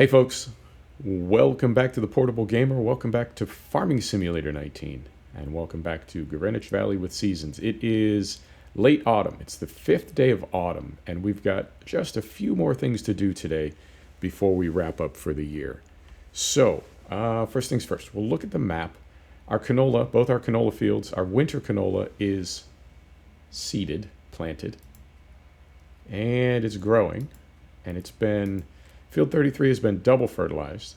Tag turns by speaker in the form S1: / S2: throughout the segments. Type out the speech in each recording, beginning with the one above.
S1: Hey folks, welcome back to the Portable Gamer, welcome back to Farming Simulator 19, and welcome back to Greenwich Valley with Seasons. It is late autumn, it's the 5th day of autumn, and we've got just a few more things to do today before we wrap up for the year. So, first things first, we'll look at the map. Our canola, both our canola fields, our winter canola is seeded, planted, and it's growing, and it's been... Field 33 has been double fertilized.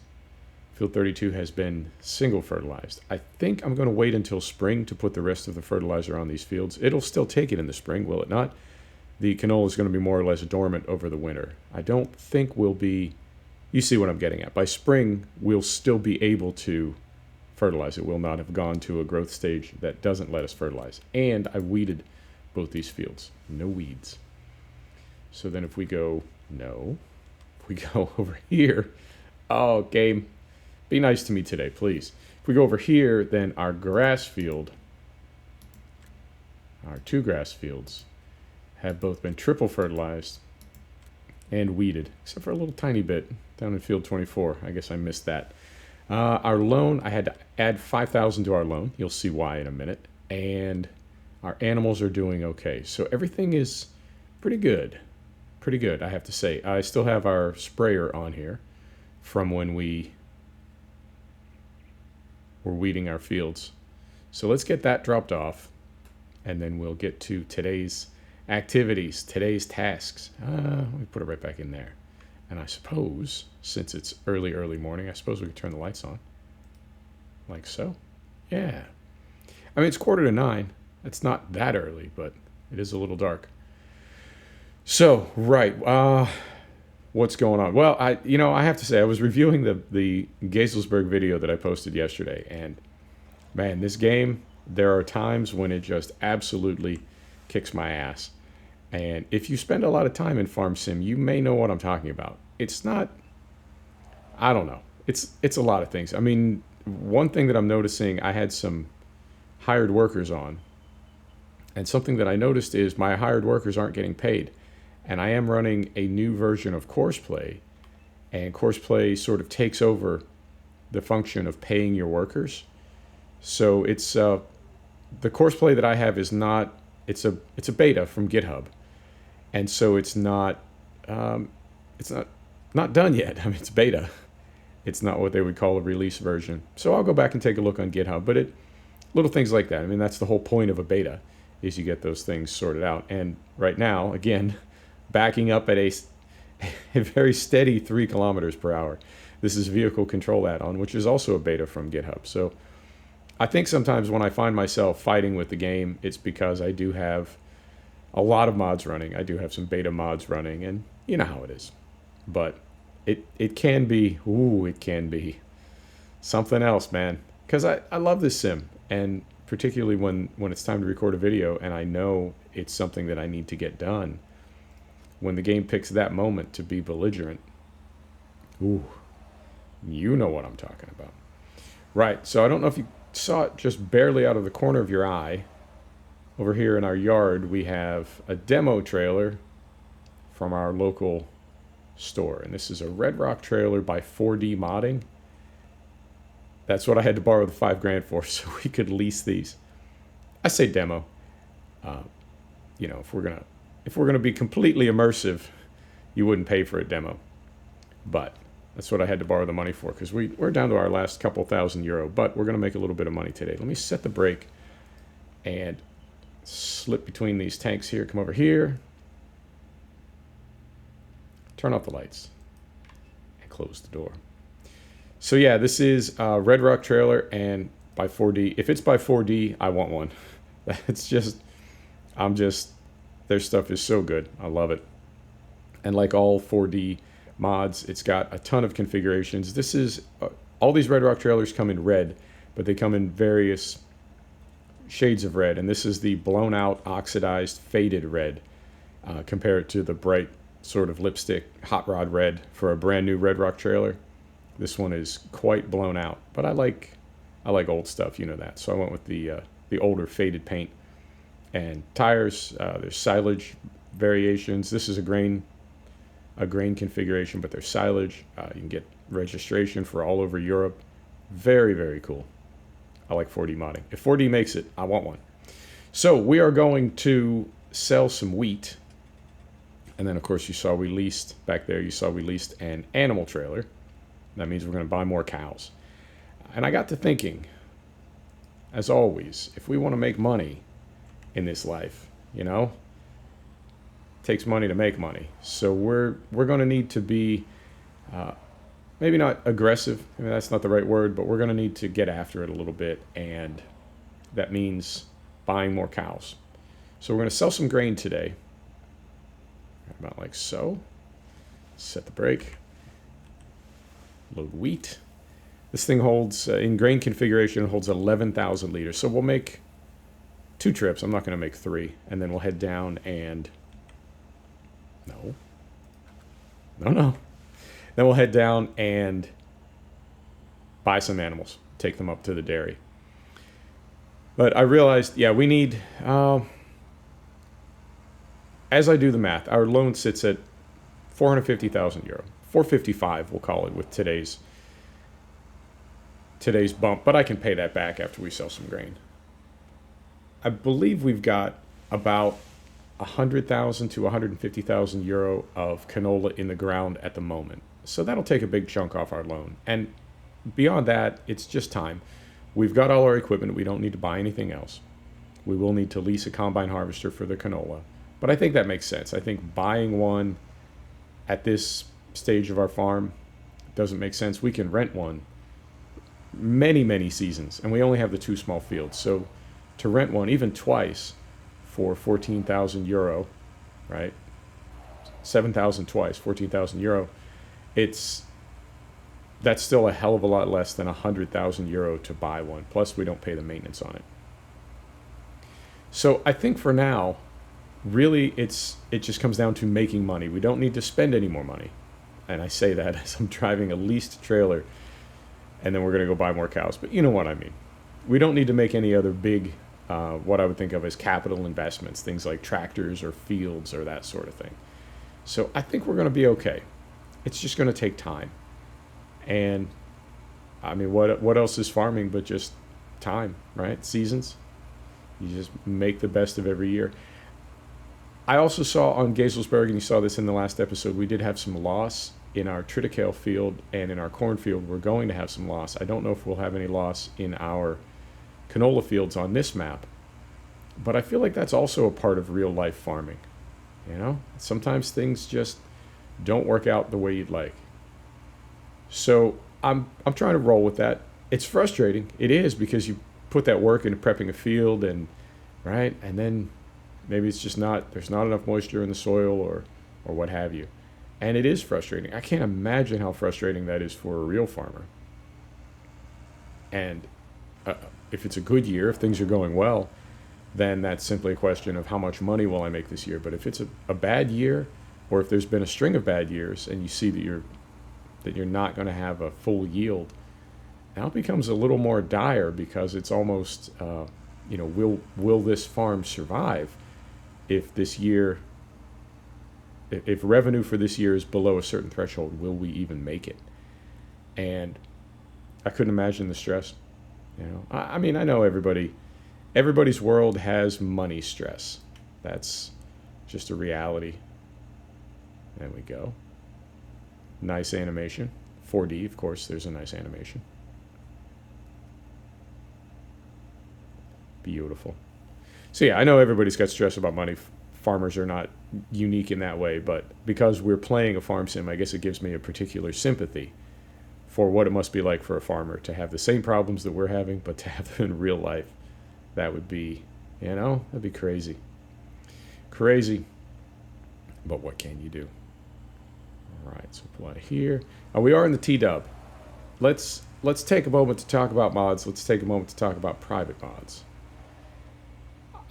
S1: Field 32 has been single fertilized. I think I'm going to wait until spring to put the rest of the fertilizer on these fields. It'll still take it in the spring, will it not? The canola is going to be more or less dormant over the winter. I don't think we'll be... You see what I'm getting at. By spring, we'll still be able to fertilize it. We'll not have gone to a growth stage that doesn't let us fertilize. And I weeded both these fields. No weeds. So then if we go... No... we go over here, oh, game, be nice to me today, please. If we go over here, then our grass field, our two grass fields, have both been triple fertilized and weeded, except for a little tiny bit down in field 24. I guess I missed that. Our loan, I had to add 5,000 to our loan. You'll see why in a minute. And our animals are doing okay. So everything is pretty good. Pretty good, I have to say. I still have our sprayer on here from when we were weeding our fields. So let's get that dropped off, and then we'll get to today's activities, today's tasks. Let me put it right back in there. And I suppose, since it's early morning, I suppose we could turn the lights on. Like so. Yeah. I mean, it's 8:45. It's not that early, but it is a little dark. So, right, what's going on? Well, I have to say, I was reviewing the Gazelsberg video that I posted yesterday, and man, this game, there are times when it just absolutely kicks my ass. And if you spend a lot of time in Farm Sim, you may know what I'm talking about. It's not, I don't know. It's a lot of things. I mean, one thing that I'm noticing, I had some hired workers on, and something that I noticed is my hired workers aren't getting paid. And I am running a new version of Courseplay, and Courseplay sort of takes over the function of paying your workers. So it's the Courseplay that I have is not, it's a beta from GitHub, and so it's not done yet. I mean, it's beta. It's not what they would call a release version. So I'll go back and take a look on GitHub, but little things like that. I mean, that's the whole point of a beta, is you get those things sorted out. And right now, again, backing up at a very steady 3 kilometers per hour. This is vehicle control add-on, which is also a beta from GitHub. So I think sometimes when I find myself fighting with the game, it's because I do have a lot of mods running. I do have some beta mods running, and you know how it is. But it can be, it can be something else, man. Because I love this sim, and particularly when it's time to record a video and I know it's something that I need to get done. When the game picks that moment to be belligerent, you know what I'm talking about. Right, so I don't know if you saw it just barely out of the corner of your eye. Over here in our yard, we have a demo trailer from our local store. And this is a Red Rock trailer by 4D Modding. That's what I had to borrow the $5,000 for, so we could lease these. I say demo. If we're gonna be completely immersive, you wouldn't pay for a demo. But that's what I had to borrow the money for, because we're down to our last couple €1,000, but we're gonna make a little bit of money today. Let me set the brake and slip between these tanks here. Come over here. Turn off the lights and close the door. So yeah, this is a Red Rock trailer, and by 4D. If it's by 4D, I want one. It's just, their stuff is so good. I love it. And like all 4D mods, it's got a ton of configurations. This is, all these Red Rock trailers come in red, but they come in various shades of red. And this is the blown out, oxidized, faded red. Compare it to the bright sort of lipstick hot rod red for a brand new Red Rock trailer. This one is quite blown out, but I like old stuff, you know that. So I went with the older faded paint. And tires, there's silage variations. This is a grain a grain configuration, but they're silage. You can get registration for all over Europe. Very, very cool. I like 4D modding. If 4D makes it, I want one. So we are going to sell some wheat. And then, of course, you saw we leased, back there, you saw we leased an animal trailer. That means we're going to buy more cows. And I got to thinking, as always, if we want to make money in this life, you know, it takes money to make money. So we're going to need to be, maybe not aggressive, I mean, that's not the right word, but we're going to need to get after it a little bit. And that means buying more cows. So we're going to sell some grain today. About like so. Set the brake. Load wheat. This thing holds, in grain configuration, it holds 11,000 liters. So we'll make 2 trips. I'm not going to make 3. And then we'll head down and... No. Then we'll head down and buy some animals. Take them up to the dairy. But I realized, yeah, we need... as I do the math, our loan sits at 450,000 euro. 455, we'll call it, with today's bump. But I can pay that back after we sell some grain. I believe we've got about 100,000 to 150,000 euro of canola in the ground at the moment. So that'll take a big chunk off our loan. And beyond that, it's just time. We've got all our equipment. We don't need to buy anything else. We will need to lease a combine harvester for the canola. But I think that makes sense. I think buying one at this stage of our farm doesn't make sense. We can rent one many, many seasons, and we only have the 2 small fields. So to rent one even twice for 14,000 euro, right? 7,000 twice, 14,000 euro. That's still a hell of a lot less than 100,000 euro to buy one. Plus, we don't pay the maintenance on it. So I think for now, really, it just comes down to making money. We don't need to spend any more money. And I say that as I'm driving a leased trailer, and then we're going to go buy more cows. But you know what I mean. We don't need to make any other big, what I would think of as capital investments, things like tractors or fields or that sort of thing. So I think we're going to be okay. It's just going to take time. And, I mean, what else is farming but just time, right? Seasons. You just make the best of every year. I also saw on Gazelsberg, and you saw this in the last episode, we did have some loss in our triticale field and in our cornfield. We're going to have some loss. I don't know if we'll have any loss in our canola fields on this map, but I feel like that's also a part of real life farming. You know, sometimes things just don't work out the way you'd like. So I'm trying to roll with that. It's frustrating. It is, because you put that work into prepping a field, and right, and then maybe it's just there's not enough moisture in the soil or what have you. And it is frustrating. I can't imagine how frustrating that is for a real farmer. And if it's a good year, if things are going well, then that's simply a question of how much money will I make this year. But if it's a bad year, or if there's been a string of bad years and you see that you're not going to have a full yield, now it becomes a little more dire, because it's almost, will this farm survive if this year, if revenue for this year is below a certain threshold, will we even make it? And I couldn't imagine the stress. You know, I mean, I know everybody's world has money stress. That's just a reality. There we go. Nice animation. 4D, of course, there's a nice animation. Beautiful. So yeah, I know everybody's got stress about money. Farmers are not unique in that way, but because we're playing a farm sim, I guess it gives me a particular sympathy for what it must be like for a farmer to have the same problems that we're having, but to have them in real life. That would be, that'd be crazy. Crazy. But what can you do? All right, so apply here. We are in the T-dub. Let's take a moment to talk about mods. Let's take a moment to talk about private mods.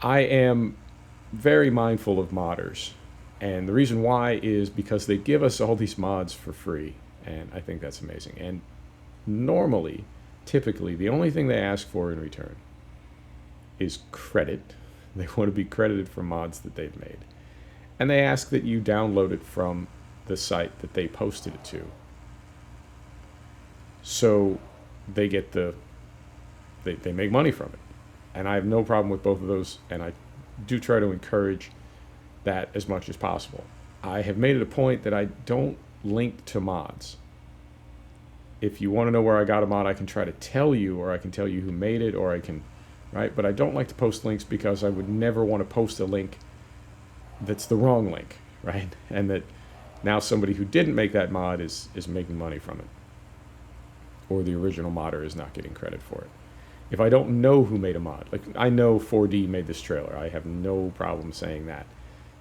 S1: I am very mindful of modders, and the reason why is because they give us all these mods for free, and I think that's amazing. And normally, typically, the only thing they ask for in return is credit. They want to be credited for mods that they've made, and they ask that you download it from the site that they posted it to. So they get they make money from it. And I have no problem with both of those, and I do try to encourage that as much as possible. I have made it a point that I don't link to mods. If you want to know where I got a mod, I can try to tell you, or I can tell you who made it, or I can, right? But I don't like to post links because I would never want to post a link that's the wrong link, right? And that now somebody who didn't make that mod is making money from it, or the original modder is not getting credit for it. If I don't know who made a mod, like I know 4D made this trailer, I have no problem saying that.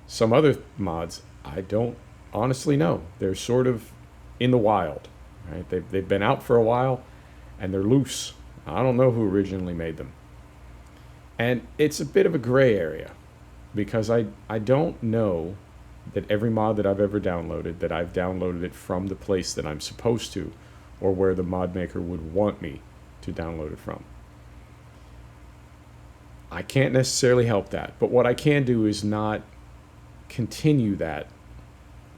S1: Some other mods, I don't honestly know. They're sort of in the wild, right? They've been out for a while, and they're loose. I don't know who originally made them. And it's a bit of a gray area, because I don't know that every mod that I've ever downloaded, that I've downloaded it from the place that I'm supposed to, or where the mod maker would want me to download it from. I can't necessarily help that, but what I can do is not continue that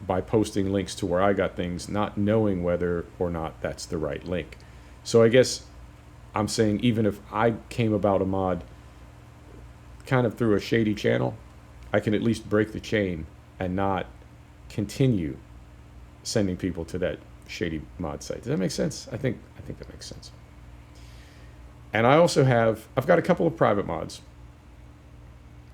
S1: by posting links to where I got things, not knowing whether or not that's the right link. So I guess I'm saying, even if I came about a mod kind of through a shady channel, I can at least break the chain and not continue sending people to that shady mod site. Does that make sense? I think that makes sense. And I also I've got a couple of private mods,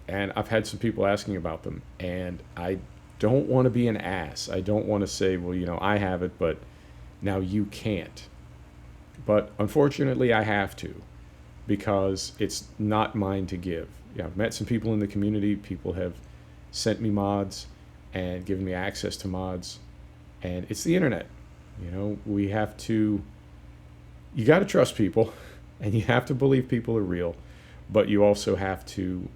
S1: and I've had some people asking about them, and I don't want to be an ass. I don't want to say, well, you know, I have it, but now you can't. But unfortunately, I have to, because it's not mine to give. Yeah, I've met some people in the community. People have sent me mods and given me access to mods, and it's the internet. You know, you got to trust people, and you have to believe people are real, but you also have to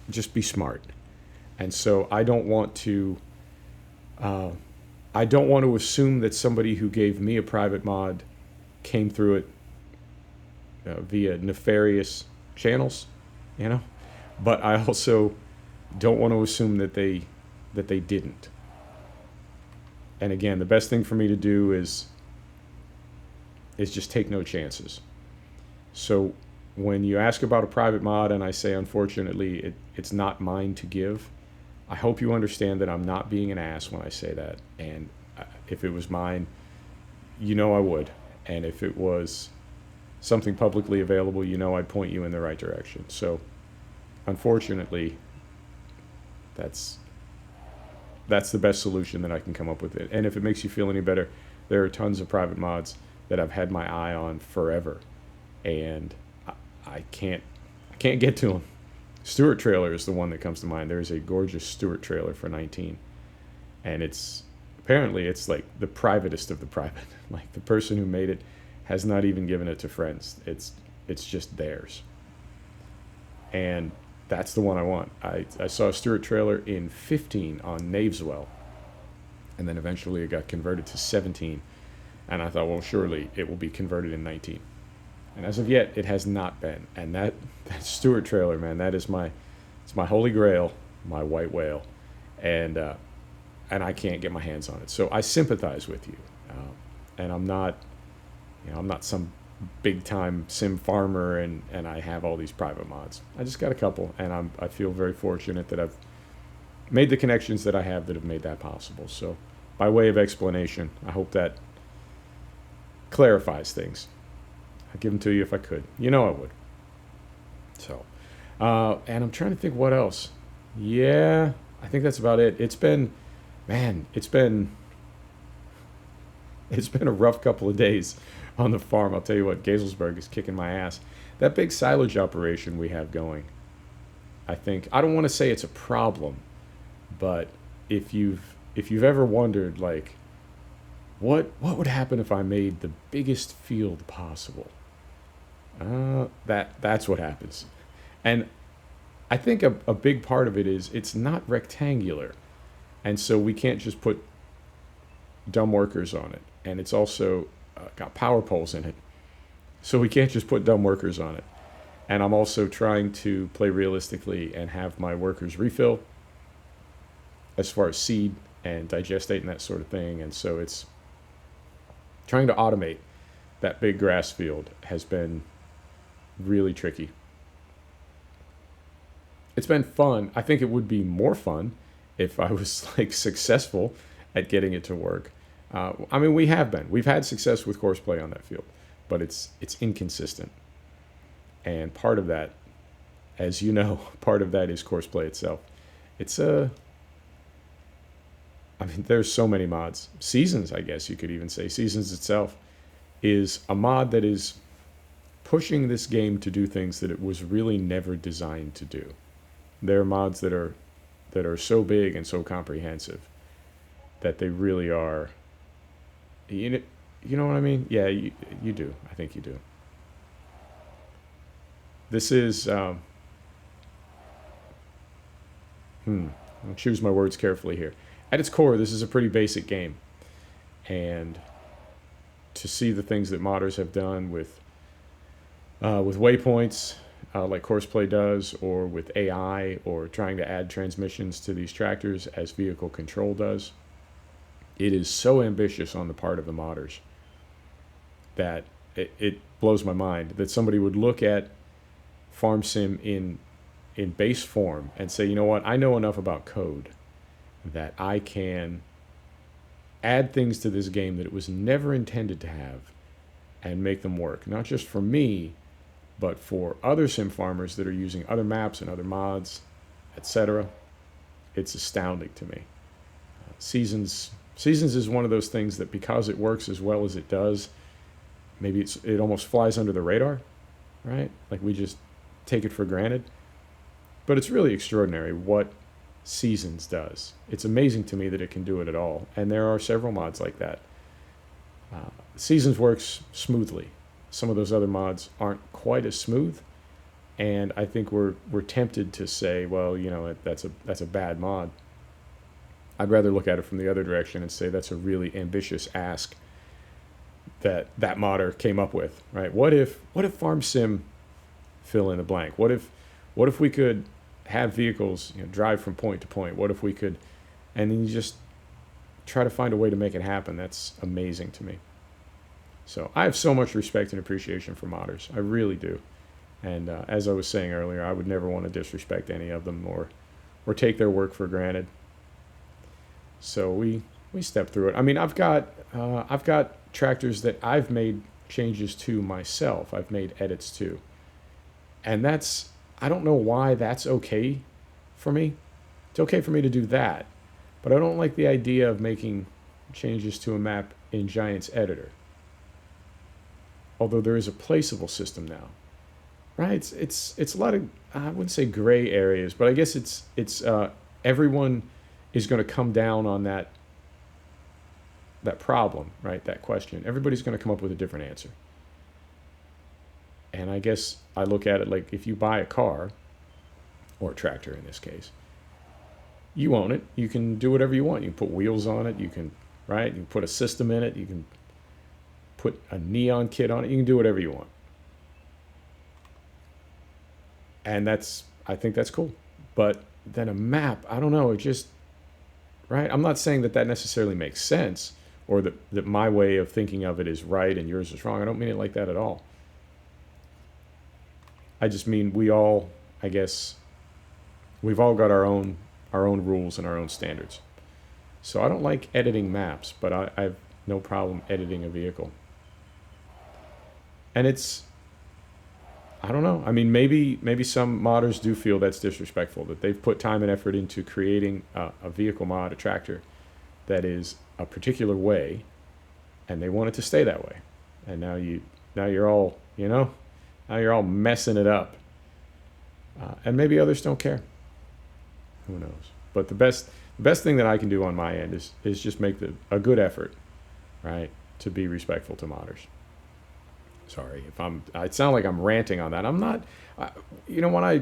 S1: just be smart. And so I don't want to assume that somebody who gave me a private mod came through it via nefarious channels, you know. But I also don't want to assume that they didn't. And again, the best thing for me to do is just take no chances. So when you ask about a private mod and I say, unfortunately, it's not mine to give, I hope you understand that I'm not being an ass when I say that. And if it was mine, you know I would. And if it was something publicly available, you know I'd point you in the right direction. So unfortunately, that's the best solution that I can come up with. It. And if it makes you feel any better, there are tons of private mods that I've had my eye on forever, and I can't get to them. Stewart trailer is the one that comes to mind. There's a gorgeous Stewart trailer for 19, and apparently it's like the privatest of the private. Like, the person who made it has not even given it to friends. It's just theirs, and that's the one I want. I saw a Stewart trailer in 15 on Knaveswell, and then eventually it got converted to 17, and I thought, well, surely it will be converted in 19. And as of yet, it has not been. And that Stewart trailer, man, it's my holy grail, my white whale, and I can't get my hands on it. So I sympathize with you, and I'm not some big time sim farmer, and I have all these private mods. I just got a couple, and I feel very fortunate that I've made the connections that I have that have made that possible. So by way of explanation, I hope that clarifies things. I'd give them to you if I could. You know I would. So, and I'm trying to think what else. Yeah, I think that's about it. It's been a rough couple of days on the farm. I'll tell you what, Gazelsberg is kicking my ass. That big silage operation we have going, I don't want to say it's a problem, but if you've ever wondered, like, what would happen if I made the biggest field possible? That's what happens. And I think a big part of it is it's not rectangular, and so we can't just put dumb workers on it. And it's also got power poles in it, so we can't just put dumb workers on it. And I'm also trying to play realistically and have my workers refill as far as seed and digestate and that sort of thing. And so it's trying to automate that big grass field has been really tricky. It's been fun. I think it would be more fun if I was like successful at getting it to work. I mean, we have been. We've had success with courseplay on that field, but it's inconsistent. And part of that, as you know, part of that is courseplay itself. It's I mean, there's so many mods. Seasons, I guess you could even say. Seasons itself is a mod that is pushing this game to do things that it was really never designed to do. There are mods that are so big and so comprehensive that they really are. You know what I mean? Yeah, you do. I think you do. This is. I'll choose my words carefully here. At its core, this is a pretty basic game, and to see the things that modders have done with waypoints, like Courseplay does, or with AI, or trying to add transmissions to these tractors as vehicle control does, it is so ambitious on the part of the modders that it blows my mind that somebody would look at Farm Sim in base form and say, you know what, I know enough about code that I can add things to this game that it was never intended to have and make them work, not just for me, but for other sim farmers that are using other maps and other mods, etc. It's astounding to me. Seasons is one of those things that, because it works as well as it does, maybe it almost flies under the radar, right? Like we just take it for granted. But it's really extraordinary what Seasons does. It's amazing to me that it can do it at all, and there are several mods like that. Seasons works smoothly. Some of those other mods aren't quite as smooth, and I think we're tempted to say, well, you know, that's a bad mod. I'd rather look at it from the other direction and say that's a really ambitious ask that modder came up with, right? What if Farm Sim fill in the blank? What if we could have vehicles, you know, drive from point to point? What if we could, and then you just try to find a way to make it happen? That's amazing to me. So I have so much respect and appreciation for modders. I really do. And as I was saying earlier, I would never want to disrespect any of them or take their work for granted. So we step through it. I mean, I've got tractors that I've made changes to myself. I've made edits to. And I don't know why that's okay for me. It's okay for me to do that, but I don't like the idea of making changes to a map in Giant's editor. Although there is a placeable system now, right? It's a lot of, I wouldn't say gray areas, but I guess it's everyone is going to come down on that problem, right? That question. Everybody's going to come up with a different answer. And I guess I look at it like, if you buy a car, or a tractor in this case, you own it. You can do whatever you want. You can put wheels on it. You can put a system in it. You can put a neon kit on it. You can do whatever you want. And I think that's cool. But then a map, I don't know, it just, right? I'm not saying that necessarily makes sense, or that my way of thinking of it is right and yours is wrong. I don't mean it like that at all. I just mean we've all got our own rules and our own standards. So I don't like editing maps, but I have no problem editing a vehicle. And I don't know. I mean, maybe some modders do feel that's disrespectful, that they've put time and effort into creating a vehicle mod, a tractor, that is a particular way, and they want it to stay that way. And now you're all, now you're all messing it up. And maybe others don't care. Who knows? But the best thing that I can do on my end is just make a good effort, right, to be respectful to modders. Sorry if I sound like I'm ranting on that. I'm not. When I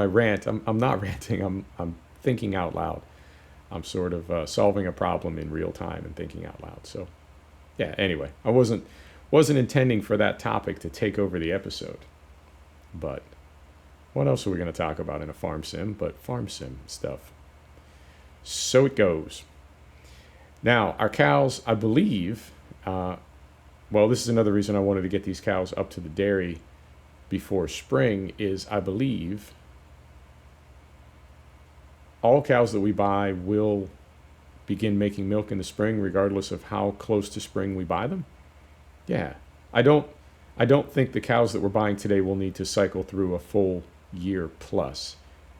S1: rant, I'm not ranting. I'm thinking out loud. I'm sort of solving a problem in real time and thinking out loud. So, yeah. Anyway, I wasn't intending for that topic to take over the episode. But what else are we going to talk about in a farm sim but farm sim stuff? So it goes. Now, our cows, I believe, well, this is another reason I wanted to get these cows up to the dairy before spring, is I believe all cows that we buy will begin making milk in the spring regardless of how close to spring we buy them. Yeah. I don't think the cows that we're buying today will need to cycle through a full year plus.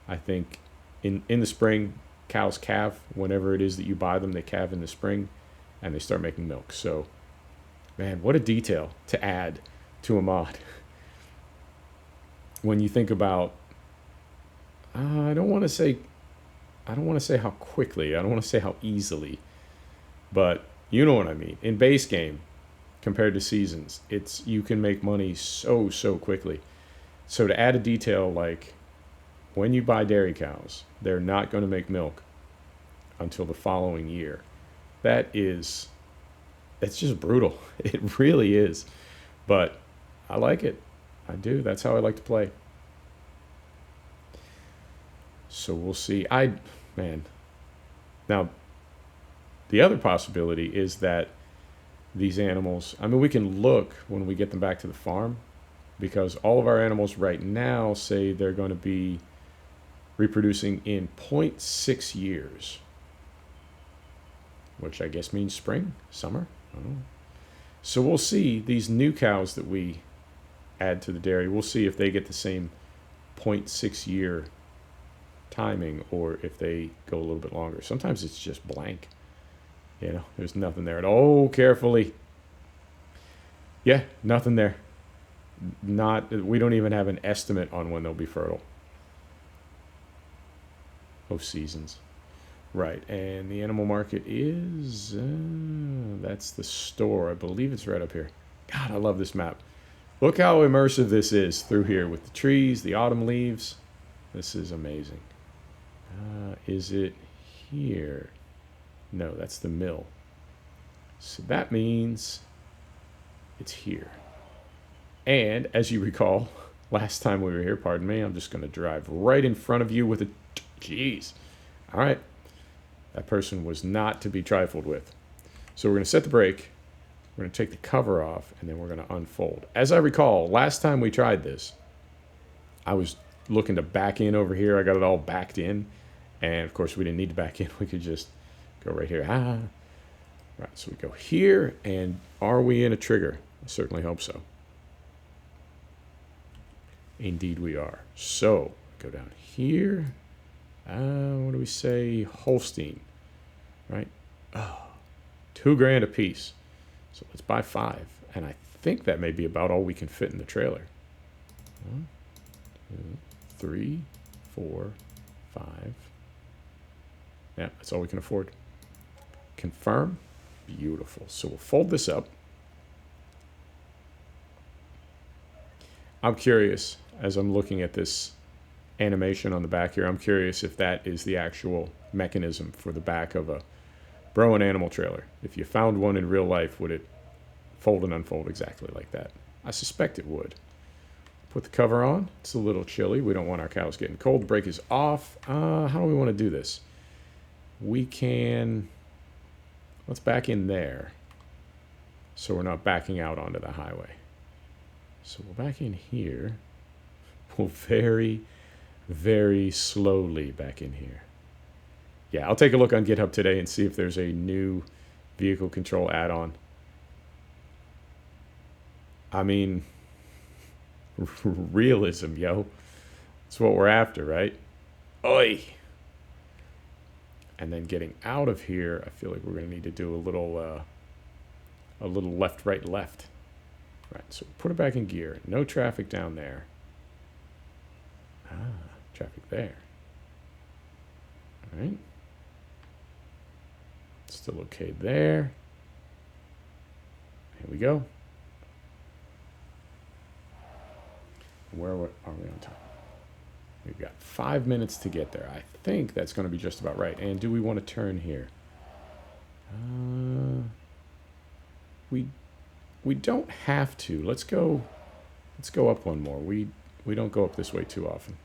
S1: I think in the spring, cows calve whenever it is that you buy them. They calve in the spring and they start making milk. So, man, what a detail to add to a mod. When you think about, I don't want to say how quickly, I don't want to say how easily, but you know what I mean. In base game, compared to seasons, you can make money so quickly. So to add a detail like when you buy dairy cows, they're not going to make milk until the following year. It's just brutal. It really is. But I like it. I do. That's how I like to play. So we'll see. Now, the other possibility is that these animals, I mean, we can look when we get them back to the farm, because all of our animals right now say they're going to be reproducing in 0.6 years, which I guess means spring, summer. I don't know. So we'll see these new cows that we add to the dairy. We'll see if they get the same 0.6 year timing or if they go a little bit longer. Sometimes it's just blank. You know, there's nothing there. Oh, carefully. Yeah, nothing there. We don't even have an estimate on when they'll be fertile. Oh, seasons. Right, and the animal market is, that's the store. I believe it's right up here. God, I love this map. Look how immersive this is through here with the trees, the autumn leaves. This is amazing. Is it here? No, that's the mill. So that means it's here. And as you recall, last time we were here, pardon me, I'm just going to drive right in front of you with a... Jeez. All right. That person was not to be trifled with. So we're going to set the brake. We're going to take the cover off, and then we're going to unfold. As I recall, last time we tried this, I was looking to back in over here. I got it all backed in. And, of course, we didn't need to back in. We could just go right here. Right, so we go here, and are we in a trigger? I certainly hope so. Indeed we are. So, go down here. What do we say? Holstein, right? Oh, $2,000 a piece. So let's buy 5. And I think that may be about all we can fit in the trailer. 1, 2, 3, 4, 5. Yeah, that's all we can afford. Confirm. Beautiful. So we'll fold this up. I'm curious, as I'm looking at this animation on the back here, I'm curious if that is the actual mechanism for the back of a Broen animal trailer. If you found one in real life, would it fold and unfold exactly like that? I suspect it would. Put the cover on. It's a little chilly. We don't want our cows getting cold. The brake is off. How do we want to do this? We can... Let's back in there so we're not backing out onto the highway. So we'll back in here. We'll very, very slowly back in here. Yeah, I'll take a look on GitHub today and see if there's a new vehicle control add-on. I mean, realism, yo. That's what we're after, right? Oi! And then getting out of here, I feel like we're going to need to do a little left, right, left. Right, so put it back in gear. No traffic down there. Traffic there. All right. Still okay there. Here we go. Where are we on time? We've got 5 minutes to get there. I think that's going to be just about right. And do we want to turn here? We don't have to. Let's go up one more. We don't go up this way too often.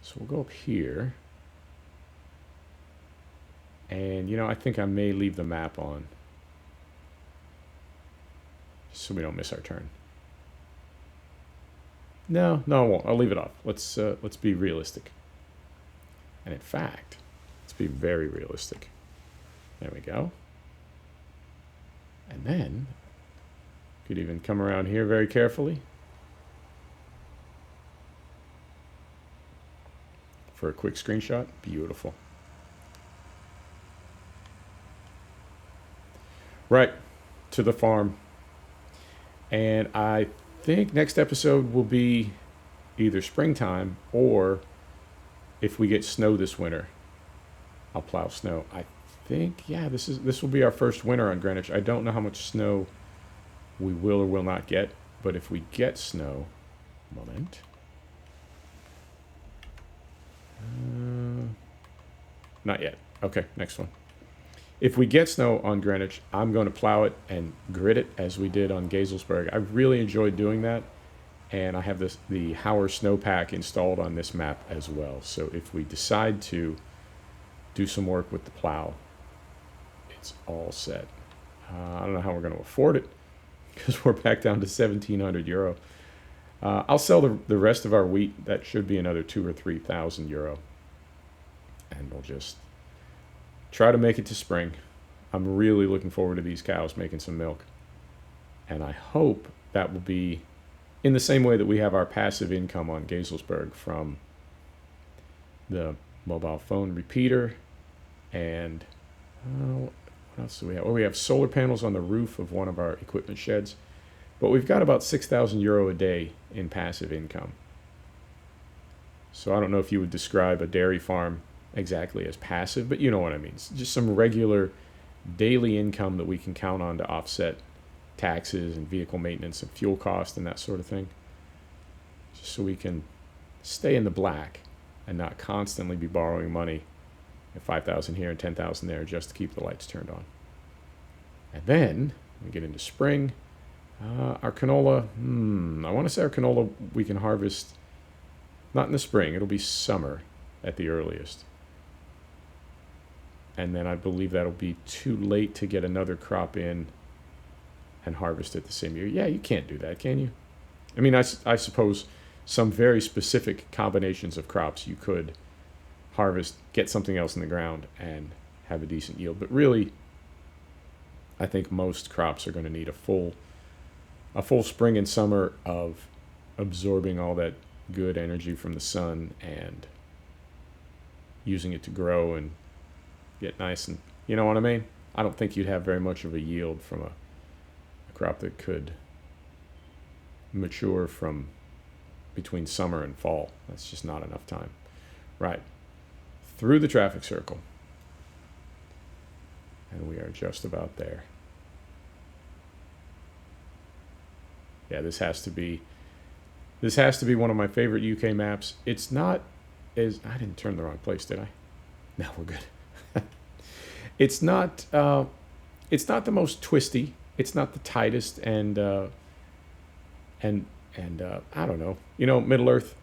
S1: So we'll go up here. And, you know, I think I may leave the map on so we don't miss our turn. No, I won't. I'll leave it off. Let's be realistic. And in fact, let's be very realistic. There we go. And then, could even come around here very carefully for a quick screenshot. Beautiful. Right, to the farm. And I think next episode will be either springtime, or if we get snow this winter, I'll plow snow. I think, yeah, this will be our first winter on Greenwich. I don't know how much snow we will or will not get, but if we get snow, moment. Not yet. Okay, next one. If we get snow on Greenwich, I'm going to plow it and grit it as we did on Gazelsberg. I really enjoyed doing that, and I have the Hauer snowpack installed on this map as well. So if we decide to do some work with the plow, it's all set. I don't know how we're going to afford it because we're back down to 1,700 euro. I'll sell the rest of our wheat. That should be another 2,000 or 3,000 euro, and we'll just try to make it to spring. I'm really looking forward to these cows making some milk. And I hope that will be in the same way that we have our passive income on Gazelsberg from the mobile phone repeater. And what else do we have? Oh, we have solar panels on the roof of one of our equipment sheds. But we've got about 6,000 euro a day in passive income. So I don't know if you would describe a dairy farm exactly as passive, but you know what I mean. It's just some regular daily income that we can count on to offset taxes and vehicle maintenance and fuel cost and that sort of thing, just so we can stay in the black and not constantly be borrowing money at 5,000 here and 10,000 there just to keep the lights turned on. And then we get into spring. Our canola, I want to say our canola we can harvest not in the spring, it'll be summer at the earliest. And then I believe that'll be too late to get another crop in and harvest it the same year. Yeah, you can't do that, can you? I mean, I suppose some very specific combinations of crops you could harvest, get something else in the ground, and have a decent yield. But really, I think most crops are going to need a full spring and summer of absorbing all that good energy from the sun and using it to grow and get nice, and you know what I mean? I don't think you'd have very much of a yield from a crop that could mature from between summer and fall. That's just not enough time. Right. Through the traffic circle. And we are just about there. Yeah, this has to be one of my favorite UK maps. It's not as, I didn't turn the wrong place, did I? No, we're good. It's not the most twisty. It's not the tightest, and I don't know. You know, Middle Earth.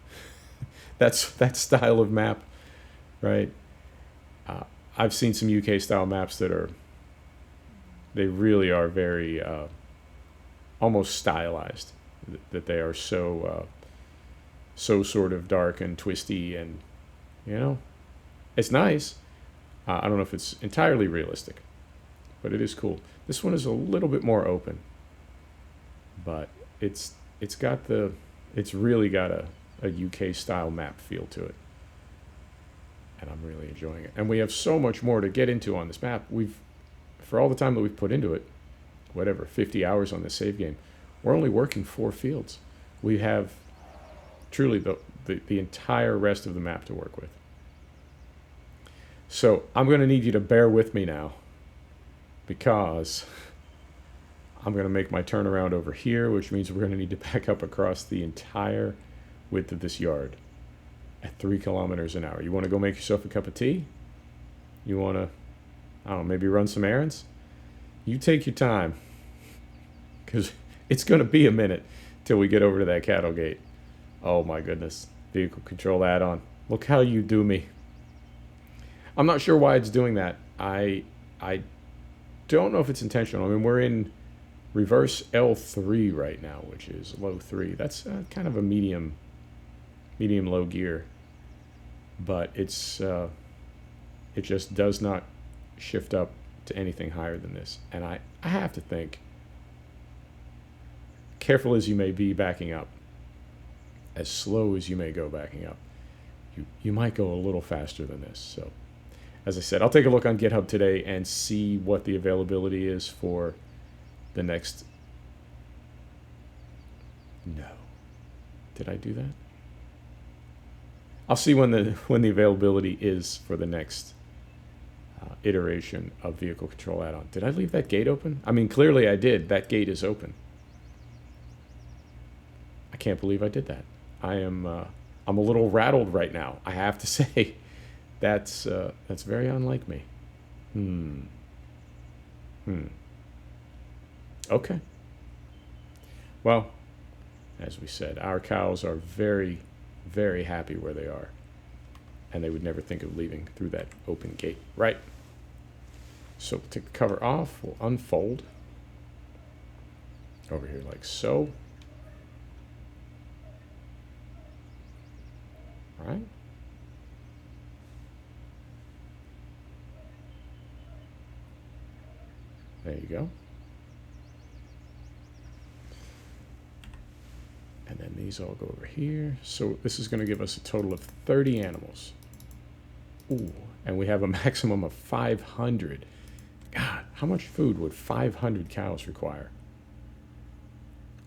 S1: That's that style of map, right? I've seen some UK style maps they really are very almost stylized. That they are so sort of dark and twisty, and you know, it's nice. I don't know if it's entirely realistic, but it is cool. This one is a little bit more open, but it's really got a UK style map feel to it, and I'm really enjoying it. And we have so much more to get into on this map. For all the time that we've put into it, 50 hours on this save game, we're only working 4 fields. We have truly the entire rest of the map to work with. So I'm going to need you to bear with me now, because I'm going to make my turnaround over here, which means we're going to need to back up across the entire width of this yard at 3 kilometers an hour. You want to go make yourself a cup of tea? You want to, I don't know, maybe run some errands? You take your time, because it's going to be a minute till we get over to that cattle gate. Oh my goodness. Vehicle control add-on. Look how you do me. I'm not sure why it's doing that. I don't know if it's intentional. I mean, we're in reverse L3 right now, which is low 3. That's kind of a medium low gear, but it just does not shift up to anything higher than this. And I have to think, careful as you may be backing up, as slow as you may go backing up, you might go a little faster than this. So as I said, I'll take a look on GitHub today and see what the availability is for the next. No. Did I do that? I'll see when the availability is for the next iteration of vehicle control add-on. Did I leave that gate open? I mean, clearly I did. That gate is open. I can't believe I did that. I'm a little rattled right now, I have to say. That's very unlike me. Okay. Well, as we said, our cows are very, very happy where they are. And they would never think of leaving through that open gate, right? So we'll take the cover off, we'll unfold over here like so. Right? There you go. And then these all go over here. So this is going to give us a total of 30 animals. Ooh, and we have a maximum of 500. God, how much food would 500 cows require?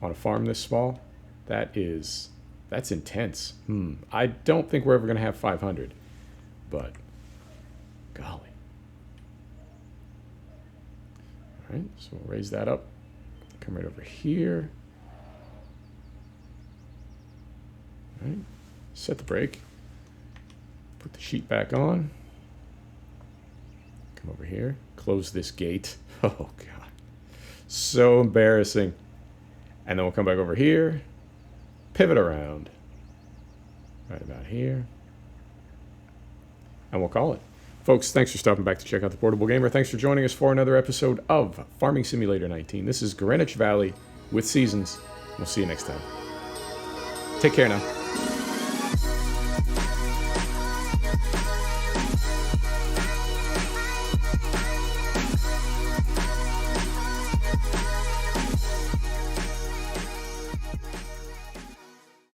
S1: On a farm this small? That's intense. I don't think we're ever going to have 500, but golly. All right, so we'll raise that up. Come right over here. All right, set the brake. Put the sheet back on. Come over here. Close this gate. Oh, God. So embarrassing. And then we'll come back over here. Pivot around. Right about here. And we'll call it. Folks, thanks for stopping back to check out The Portable Gamer. Thanks for joining us for another episode of Farming Simulator 19. This is Greenwich Valley with Seasons. We'll see you next time. Take care now.